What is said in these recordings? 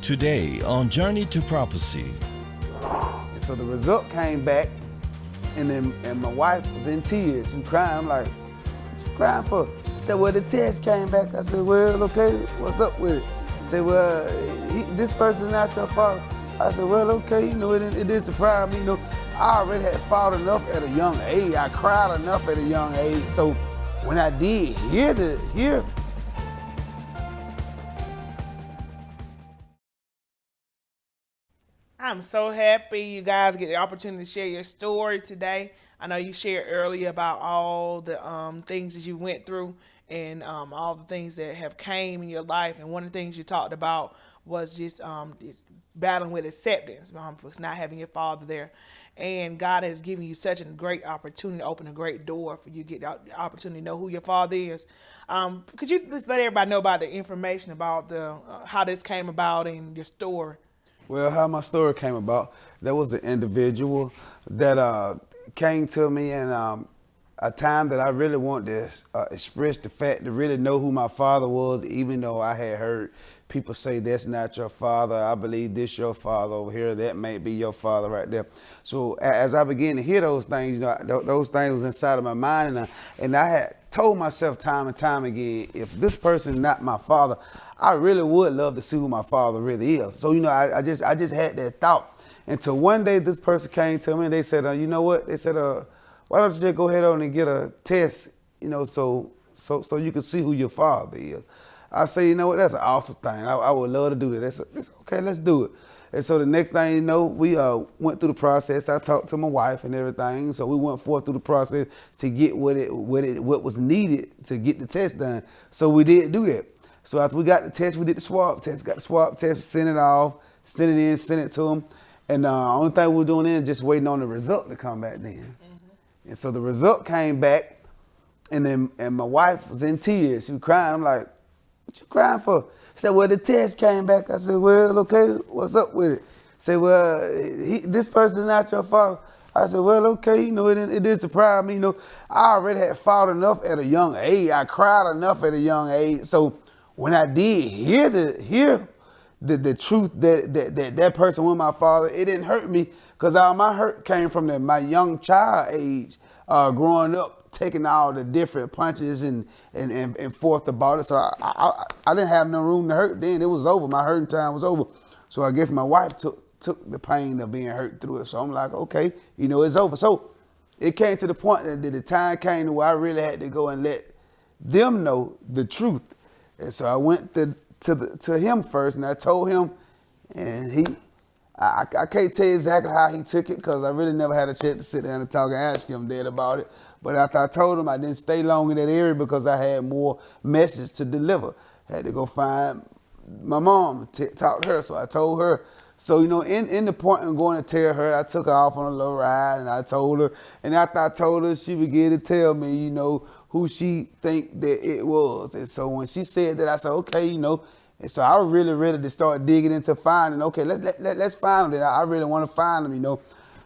Today on Journey to Prophecy. And so the result came back, and my wife was in tears. She was crying. I'm like, what you crying for? She said, well, the test came back. I said, well, okay, what's up with it? She said, well, this person's not your father. I said, well, okay, it did surprise me. I already had fought enough at a young age. I cried enough at a young age. So when I did hear I'm so happy you guys get the opportunity to share your story today. I know you shared earlier about all the things that you went through and all the things that have came in your life. And one of the things you talked about was just battling with acceptance for not having your father there. And God has given you such a great opportunity to open a great door for you to get the opportunity to know who your father is. Could you just let everybody know about the information about the how this came about and your story? Well, how my story came about, there was an individual that came to me in a time that I really wanted to express the fact to really know who my father was, even though I had heard people say, that's not your father. I believe this your father over here. That may be your father right there. So as I began to hear those things, those things was inside of my mind, and I had told myself time and time again, if this person is not my father, I really would love to see who my father really is. So, I just had that thought. Until one day this person came to me and they said, you know what? They said, why don't you just go ahead on and get a test, so you can see who your father is. I say, you know what? That's an awesome thing. I would love to do that. That's okay, let's do it. And so the next thing you know, we went through the process. I talked to my wife and everything. So we went forth through the process to get what was needed to get the test done. So we did do that. So after we got the test, we did the swab test. Got the swab test, sent it off, sent it in, sent it to them. And the only thing we were doing then is just waiting on the result to come back then. Mm-hmm. And so the result came back, and my wife was in tears. She was crying. I'm like, what you crying for? She said, well, the test came back. I said, well, okay, what's up with it? She said, well, this person's not your father. I said, well, okay, it did surprise me. I already had fought enough at a young age. I cried enough at a young age. So when I did hear the truth that person was my father, it didn't hurt me, because all my hurt came from my young child age, growing up, taking all the different punches and forth about it. So I didn't have no room to hurt then. It was over. My hurting time was over. So I guess my wife took the pain of being hurt through it. So I'm like, okay, it's over. So it came to the point that the time came to where I really had to go and let them know the truth. And so I went to him first, and I told him, and I can't tell you exactly how he took it, because I really never had a chance to sit down and talk and ask him that about it. But after I told him, I didn't stay long in that area because I had more message to deliver. Had to go find my mom, talk to her. So I told her. So, in the point of going to tell her, I took her off on a little ride, and I told her. And after I told her, she began to tell me, who she think that it was. And so when she said that, I said, okay, And so I was really ready to start digging into finding, okay, let's find them. I really want to find them,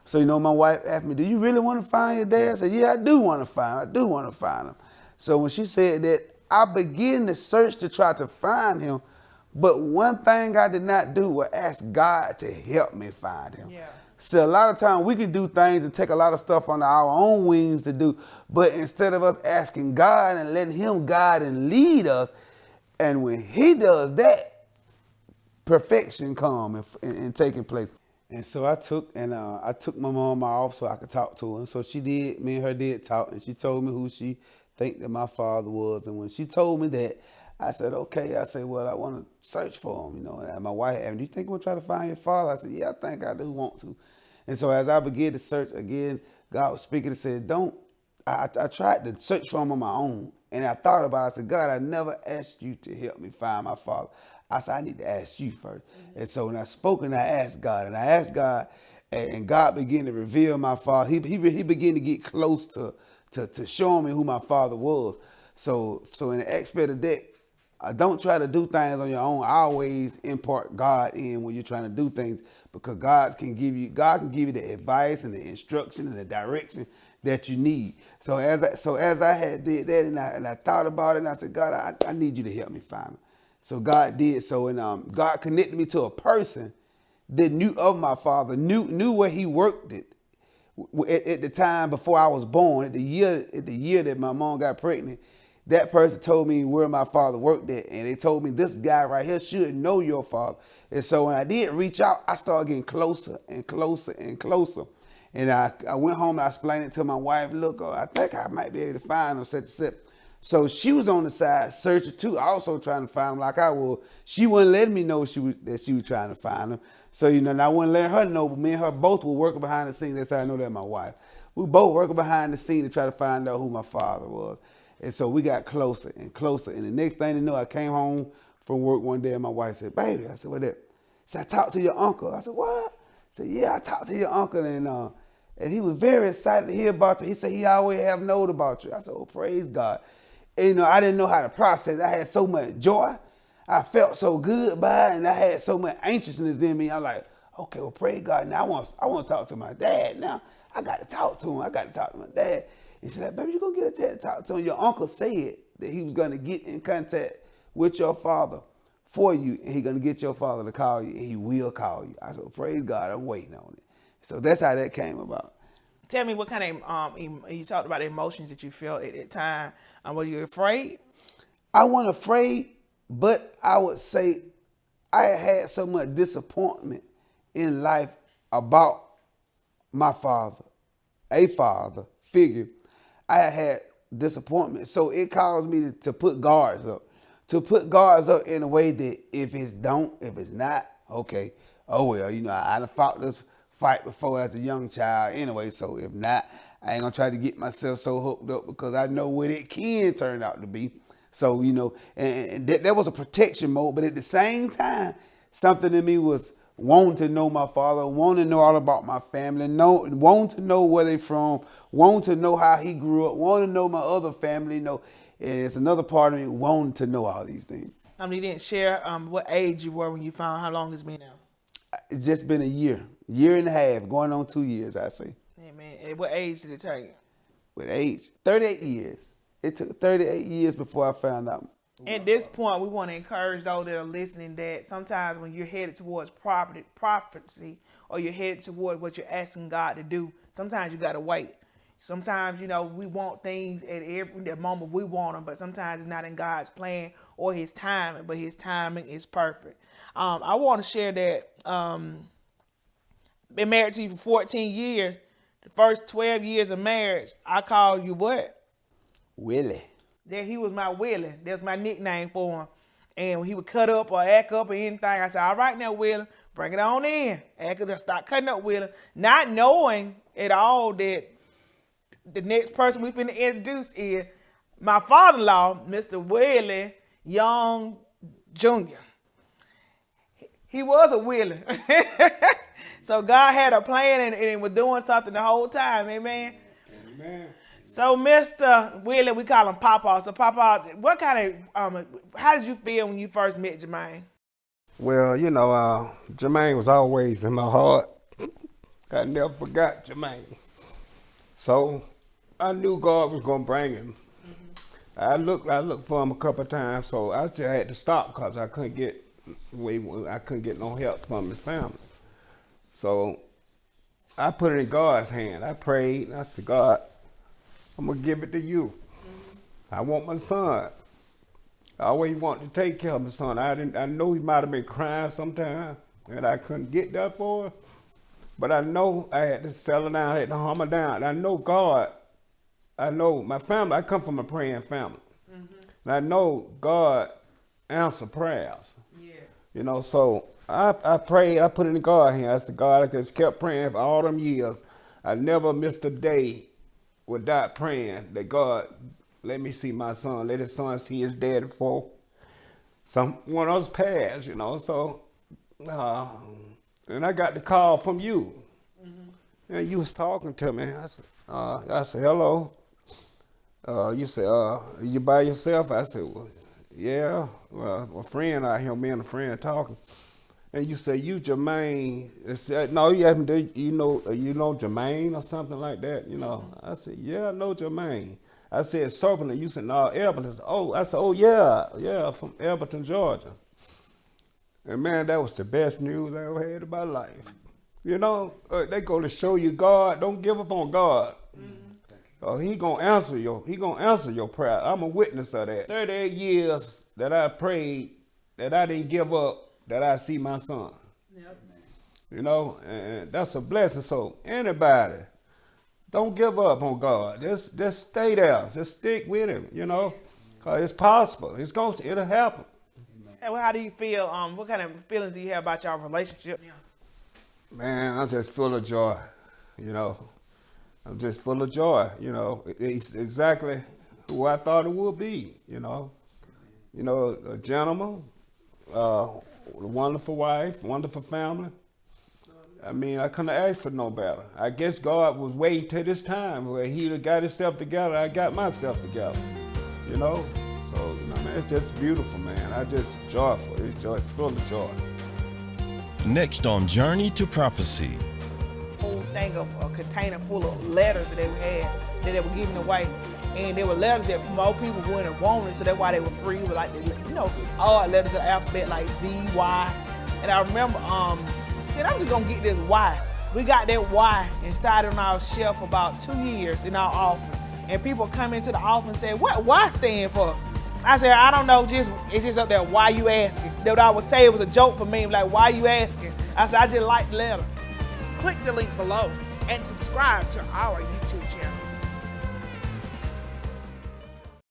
So, my wife asked me, do you really want to find your dad? I said, yeah, I do want to find him. I do want to find him. So when she said that, I began to search to try to find him. But one thing I did not do was ask God to help me find him. Yeah. So a lot of times we can do things and take a lot of stuff on our own wings to do. But instead of us asking God and letting him guide and lead us, and when he does that, perfection come and taking place. And so I took my mom off so I could talk to her. And so me and her did talk, and she told me who she think that my father was. And when she told me that, I said, okay. I said, well, I want to search for him, And my wife asked me, do you think we'll try to find your father? I said, yeah, I think I do want to. And so as I began to search again, God was speaking and said, I tried to search for him on my own. And I thought about it. I said, God, I never asked you to help me find my father. I said, I need to ask you first. Mm-hmm. And so when I spoke and I asked God, and God began to reveal my father. He began to get close to showing me who my father was. So in the aspect of that, don't try to do things on your own. I always impart God in when you're trying to do things, because God can give you the advice and the instruction and the direction that you need. So as I had did that, and I thought about it, and I said, God, I need you to help me find him. So God did so, and God connected me to a person that knew of my father, knew where he worked at the time before I was born, at the year that my mom got pregnant. That person told me where my father worked at, and they told me this guy right here should know your father. And so when I did reach out, I started getting closer and closer and closer. And I went home and I explained it to my wife. Look, I think I might be able to find him, such and such. So she was on the side searching too, also trying to find him like I was. She wouldn't let me know that she was trying to find him. So, and I wouldn't let her know, but me and her both were working behind the scenes. That's how I know that my wife. We both working behind the scene to try to find out who my father was. And so we got closer and closer. And the next thing you know, I came home from work one day and my wife said, baby, I said, what that? She said, I talked to your uncle. I said, what? I said, yeah, I talked to your uncle. And he was very excited to hear about you. He said he always have known about you. I said, oh, praise God. And, I didn't know how to process. I had so much joy. I felt so good by it, and I had so much anxiousness in me. I'm like, okay, well, praise God. Now I want to talk to my dad. Now I got to talk to him. I got to talk to my dad. And she's like, baby, you're going to get a chance to talk to him. Your uncle said that he was going to get in contact with your father for you, and he's going to get your father to call you, and he will call you. I said, well, praise God. I'm waiting on it. So that's how that came about. Tell me what kind of, you talked about the emotions that you felt at that time. Were you afraid? I wasn't afraid, but I would say I had so much disappointment in life about my father, a father figure. I had disappointment. So it caused me to put guards up. To put guards up in a way that if it's not, okay, oh well, I done fought this fight before as a young child anyway, so if not, I ain't gonna try to get myself so hooked up because I know what it can turn out to be. So, and that was a protection mode, but at the same time, something in me was wanting to know my father, wanting to know all about my family, wanting to know where they from, wanting to know how he grew up, wanting to know my other family, and it's another part of me wanting to know all these things. You didn't share what age you were when you found how long it's been now? It's just been a year and a half, going on 2 years, I say. Yeah, man. At what age did it take? With age, 38 years. It took 38 years before I found out. At this point, we want to encourage those that are listening that sometimes when you're headed towards prophecy or you're headed toward what you're asking God to do, sometimes you got to wait. Sometimes, we want things at every moment we want them, but sometimes it's not in God's plan or his timing, but his timing is perfect. I want to share that been married to you for 14 years. The first 12 years of marriage, I called you what? Willie. That he was my Willie. That's my nickname for him. And when he would cut up or act up or anything, I said, all right now, Willie, bring it on in. Start cutting up, Willie. Not knowing at all that the next person we finna introduce is my father-in-law, Mr. Willie Young Jr. He was a Willie. So God had a plan and was doing something the whole time. Amen. Amen. So Mr. Willie, we call him Papa. So Papa, what kind of, how did you feel when you first met Jamaine? Well, Jamaine was always in my heart. I never forgot Jamaine. So I knew God was going to bring him. Mm-hmm. I looked for him a couple of times, so I just had to stop because I couldn't get no help from his family. So I put it in God's hand. I prayed, and I said, God, I'm going to give it to you. Mm-hmm. I want my son. I always wanted to take care of my son. I know he might have been crying sometime, and I couldn't get that for him. But I know I had to settle down, I had to humble down. I know God. I know my family. I come from a praying family. Mm-hmm. And I know God answers prayers. Yes. So I prayed, I put it in God's hand. I said, God, I just kept praying for all them years. I never missed a day without praying that God, let me see my son. Let his son see his daddy for one of us passed, So, and I got the call from you. Mm-hmm. And you was talking to me. I said, hello. You said, you by yourself? I said, well, yeah. Well, a friend out here, me and a friend talking. And you say, you Jamaine. I said, no, you haven't, you know Jamaine or something like that, I said, yeah, I know Jamaine. I said, Soberlin. You said, no, Elberton. Oh, I said, oh, yeah, from Elberton, Georgia. And man, that was the best news I ever had in my life. You know, they go to show you God. Don't give up on God. He gonna answer your prayer. I'm a witness of that. 38 years that I prayed, that I didn't give up, that I see my son. Yep. You know, and that's a blessing. So anybody, don't give up on God. Just stay there. Just stick with him, you know, because it's possible. It'll happen. And how do you feel? What kind of feelings do you have about your relationship? Man, I'm just full of joy, you know. I'm just full of joy, you know. It's exactly who I thought it would be, you know. You know, a gentleman, a wonderful wife, wonderful family. I mean, I couldn't ask for no better. I guess God was waiting till this time where he got himself together, I got myself together, you know. So, you know, man, it's just beautiful, man. I just joyful. It's full of joy. Next on Journey to Prophecy. Whole thing of a container full of letters that they had, that they were giving away. And there were letters that most people wouldn't have wanted, so that's why they were free. With like, you know, odd letters of the alphabet like Z, Y. And I remember, said, I'm just gonna get this Y. We got that Y inside on our shelf for about 2 years in our offering. And people come into the offering and say, what Y stand for? I said, I don't know, it's just up there, why you asking? That I would say it was a joke for me, like, why you asking? I said, I just like the letter. Click the link below and subscribe to our YouTube channel.